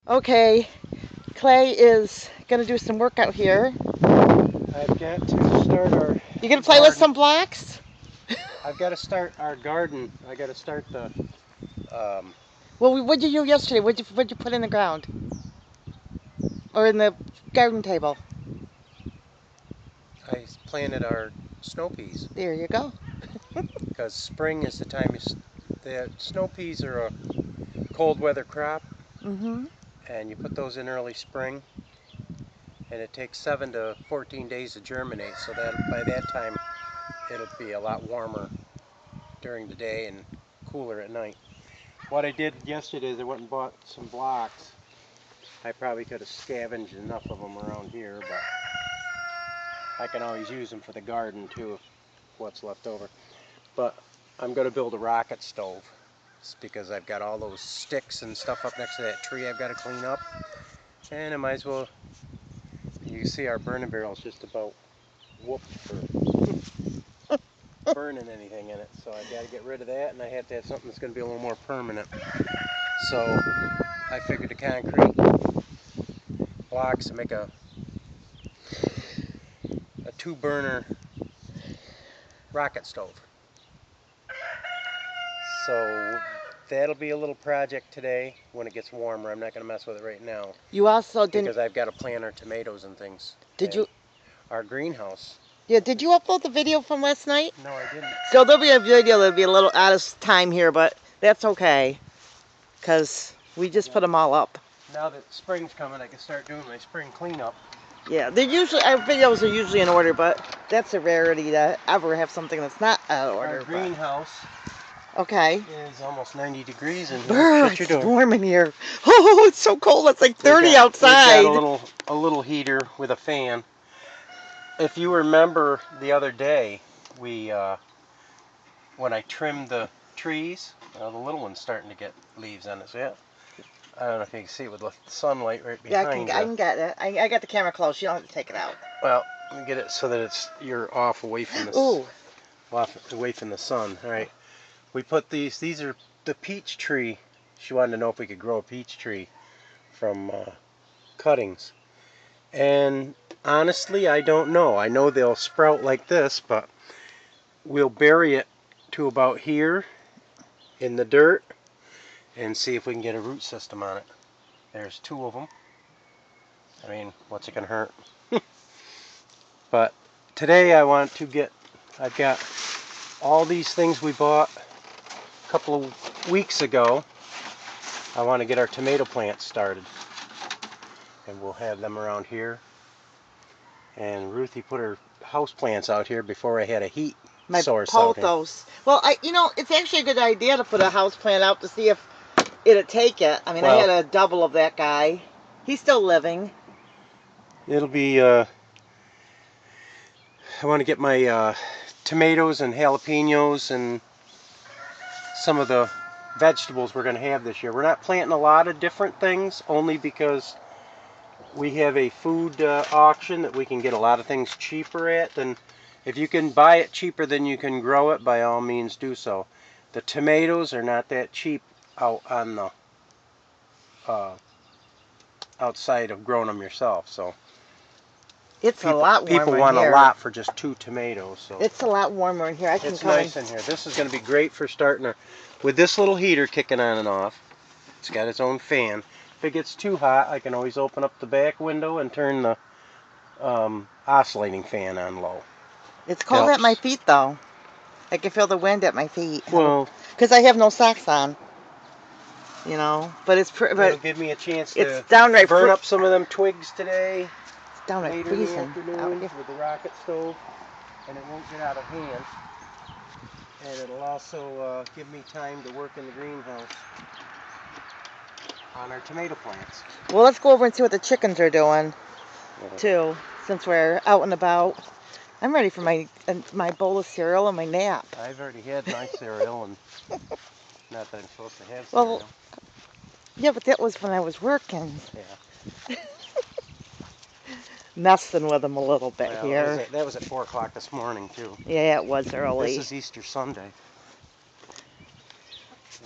Okay, Clay is gonna do some work out here. I've got to start our You gonna play with garden. some blocks? I've got to start our garden. I got to start the. Well, what'd you do yesterday? What'd you put in the ground? Or in the garden table? I planted our snow peas There you go. because spring is the time. The snow peas are a cold weather crop, Mm-hmm. and you put those in early spring, and it takes 7 to 14 days to germinate. So that by that time, it'll be a lot warmer during the day and cooler at night. What I did yesterday is I went and bought some blocks. I probably could have scavenged enough of them around here, but I can always use them for the garden too, if what's left over. But I'm going to build a rocket stove. It's because I've got all those sticks and stuff up next to that tree I've got to clean up. And I might as well, you see our burning barrel's just about whooped for burning anything in it. So I've got to get rid of that, and I have to have something that's going to be a little more permanent. So I figured the concrete blocks to make a 2-burner rocket stove. So that'll be a little project today when it gets warmer. I'm not going to mess with it right now. You also didn't. Because I've got to plant our tomatoes and things. Did and you? Our greenhouse. Yeah. Did you upload the video from last night? No, I didn't. So there'll be a video that'll be a little out of time here, but that's okay, cause we just put them all up. Now that spring's coming, I can start doing my spring cleanup. Yeah, they're usually our videos are usually in order, but that's a rarity to ever have something that's not out of order. Our greenhouse Okay. is almost 90 degrees in here. Brr, Shut your it's door. warm in here. Oh, it's so cold. It's like 30 outside. We've got a little heater with a fan. If you remember the other day, we when I trimmed the trees, the little one's starting to get leaves on it. So yeah, I don't know if you can see it with the sunlight right behind Yeah, I can get it. I got the camera close. You don't have to take it out. Well, let me get it so that you're off away from the away from the sun. All right, we put these are the peach tree. She wanted to know if we could grow a peach tree from cuttings, and honestly, I don't know. I know they'll sprout like this, but we'll bury it to about here in the dirt and see if we can get a root system on it. There's 2 of them. I mean, what's it gonna hurt? But today I've got all these things we bought a couple of weeks ago. I want to get our tomato plants started, and we'll have them around here. And Ruthie put her house plants out here before I had a heat source out here. Pothos. Well, it's actually a good idea to put a house plant out to see if it'd take it. I mean, I had a double of that guy. He's still living. It'll be, I want to get my tomatoes and jalapenos and some of the vegetables we're going to have this year. We're not planting a lot of different things, only because we have a food auction that we can get a lot of things cheaper at. And if you can buy it cheaper than you can grow it, by all means do so. The tomatoes are not that cheap out on the outside of growing them yourself. So it's a lot warmer in here. People want a lot for just 2 tomatoes. So it's a lot warmer in here. It's nice in here. This is going to be great for starting with this little heater kicking on and off. It's got its own fan. If it gets too hot, I can always open up the back window and turn the oscillating fan on low. It's cold at my feet, though. I can feel the wind at my feet. Well, because I have no socks on. But it'll give me a chance to downright burn up some of them twigs today. It's downright later freezing in the afternoon with the rocket stove, and it won't get out of hand. And it'll also give me time to work in the greenhouse on our tomato plants. Well, let's go over and see what the chickens are doing, too, since we're out and about. I'm ready for my bowl of cereal and my nap. I've already had my cereal, and not that I'm supposed to have cereal. Well, yeah, but that was when I was working. Yeah. Messing with them a little bit here. That was at 4 o'clock this morning, too. Yeah, it was early. This is Easter Sunday.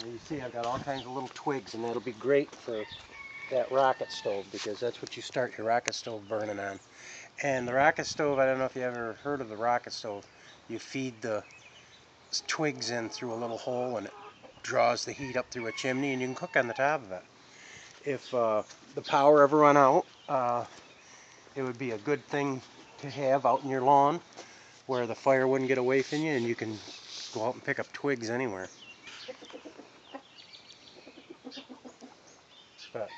Now you see I've got all kinds of little twigs, and that'll be great for that rocket stove, because that's what you start your rocket stove burning on. And the rocket stove, I don't know if you ever heard of the rocket stove. You feed the twigs in through a little hole and it draws the heat up through a chimney and you can cook on the top of it. If the power ever run out, it would be a good thing to have out in your lawn where the fire wouldn't get away from you and you can go out and pick up twigs anywhere. But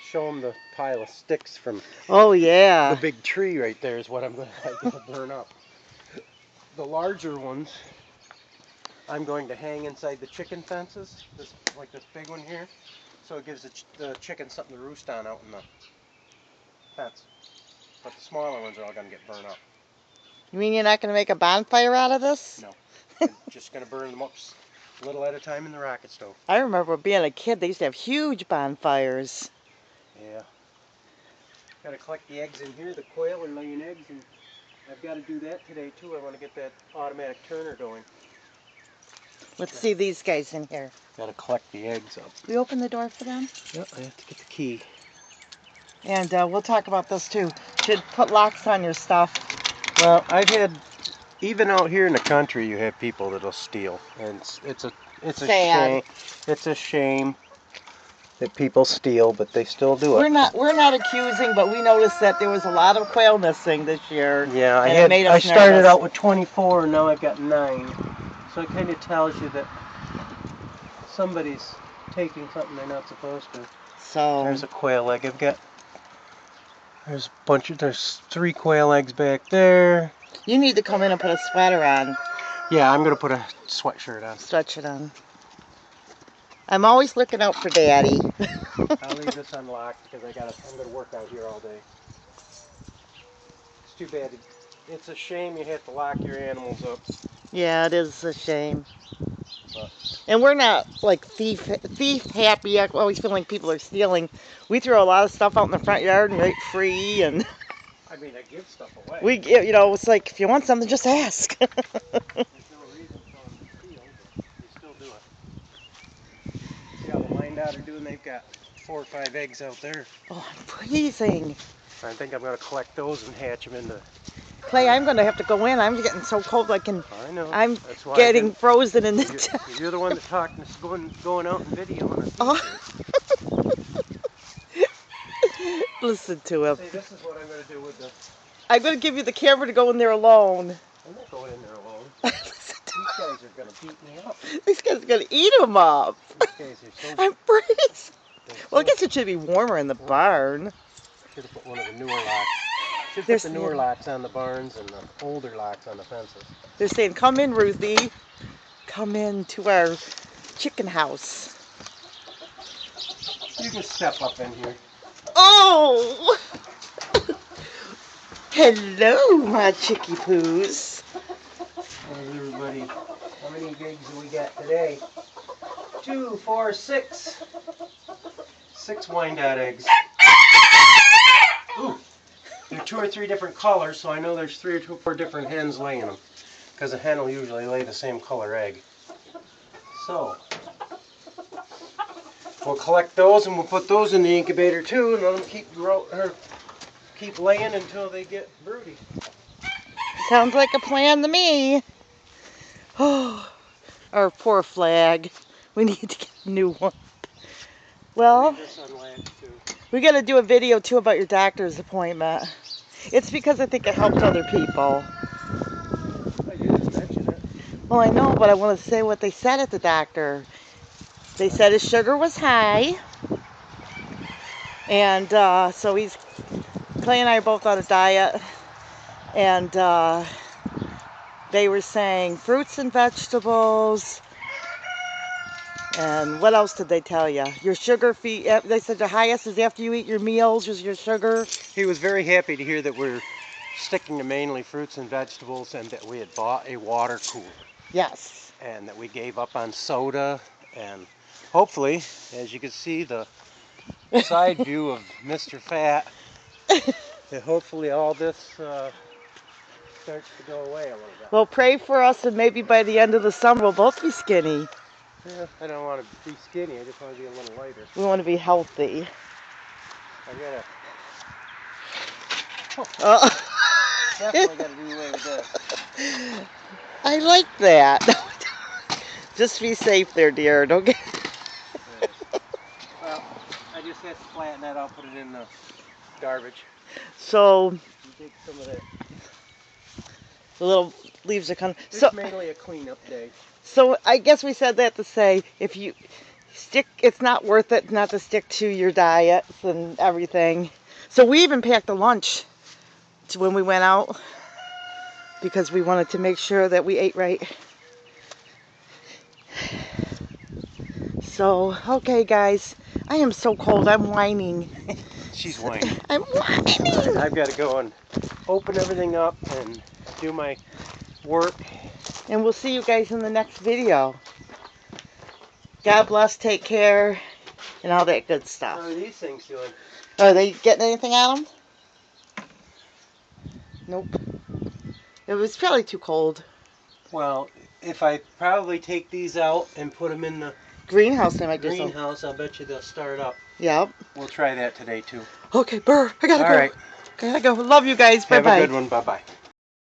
show them the pile of sticks from Oh yeah. the big tree right there is what I'm going to burn up. The larger ones I'm going to hang inside the chicken fences, like this big one here, so it gives the chicken something to roost on out in the fence. But the smaller ones are all going to get burned up. You mean you're not going to make a bonfire out of this? No. I'm just going to burn them up a little at a time in the rocket stove. I remember being a kid, they used to have huge bonfires. Yeah. Got to collect the eggs in here. The quail are laying eggs, and I've got to do that today too. I want to get that automatic turner going. Let's see these guys in here. Got to collect the eggs up. We open the door for them? Yep, I have to get the key. And we'll talk about this too. Should put locks on your stuff. Well, I've had, even out here in the country, you have people that'll steal, and it's a shame. It's a shame that people steal, but they still do it. We're not accusing, but we noticed that there was a lot of quail missing this year. Yeah, I started out with 24, and now I've got 9. So it kind of tells you that somebody's taking something they're not supposed to. So there's a quail egg. There's 3 quail eggs back there. You need to come in and put a sweater on. Yeah, I'm gonna put a sweatshirt on. Sweatshirt on. I'm always looking out for Daddy. I'll leave this unlocked because I'm gonna work out here all day. It's too bad. It's a shame you have to lock your animals up. Yeah, it is a shame. But and we're not like thief happy. I always feel like people are stealing. We throw a lot of stuff out in the front yard and make free, and I mean, I give stuff away. we give, it's like if you want something, just ask. There's no reason for them to steal, but you still do it. See how the Wyandotte are doing? They've got 4 or 5 eggs out there. Oh, I'm freezing. I think I'm going to collect those and hatch them into... Clay, I'm going to have to go in. I'm getting so cold I know. I'm getting frozen in the You're the one that talked us going out and videoing it. Oh. Listen to him. See, this is what I'm going to do with the... I'm going to give you the camera to go in there alone. I'm not going in there alone. These guys are going to beat me up. These guys are going to eat them up. These guys are so... I'm freezing. Well, I guess it should be warmer in the barn. Should have put one of the newer locks. Should put the newer locks on the barns and the older locks on the fences. They're saying, come in, Ruthie. Come in to our chicken house. You can step up in here. Oh! Hello, my chickie poos. Hey, everybody. How many eggs do we got today? 2, 4, 6. 6 Wyandotte eggs. Ooh. They're 2 or 3 different colors, so I know there's 3 or 4 different hens laying them. Because a hen will usually lay the same color egg. So, we'll collect those and we'll put those in the incubator too and let them keep laying until they get broody. Sounds like a plan to me. Oh, our poor flag. We need to get a new one. Well, we got to do a video too about your doctor's appointment. It's because I think it helps other people. I didn't mention it. Well, I know, but I want to say what they said at the doctor. They said his sugar was high. And so Clay and I are both on a diet. And they were saying fruits and vegetables. And what else did they tell you? Your sugar they said the highest is after you eat your meals is your sugar. He was very happy to hear that we're sticking to mainly fruits and vegetables and that we had bought a water cooler. Yes. And that we gave up on soda. And hopefully, as you can see, the side view of Mr. Fat, that hopefully all this starts to go away a little bit. Well, pray for us and maybe by the end of the summer we'll both be skinny. Yeah, I don't want to be skinny, I just want to be a little lighter. We want to be healthy. Oh. Definitely got to do away with this. I like that. Just be safe there, dear. Don't get. Well, I just have to flatten that out, put it in the garbage. So You take some of that. the little leaves are coming. It's So mainly a cleanup day. So I guess we said that to say if you stick, it's not worth it not to stick to your diets and everything. So we even packed a lunch when we went out because we wanted to make sure that we ate right. So, okay guys, I am so cold, I'm whining. She's whining. I'm whining. I've got to go and open everything up and do my work. And we'll see you guys in the next video. God bless, take care, and all that good stuff. How are these things doing? Are they getting anything out of them? Nope. It was probably too cold. Well, if I probably take these out and put them in the Greenhouse, they might do something. greenhouse, I'll bet you they'll start up. Yep. We'll try that today too. Okay, Burr, I gotta go. All right. I gotta go. Love you guys. Bye-bye. Have a good one. Bye-bye.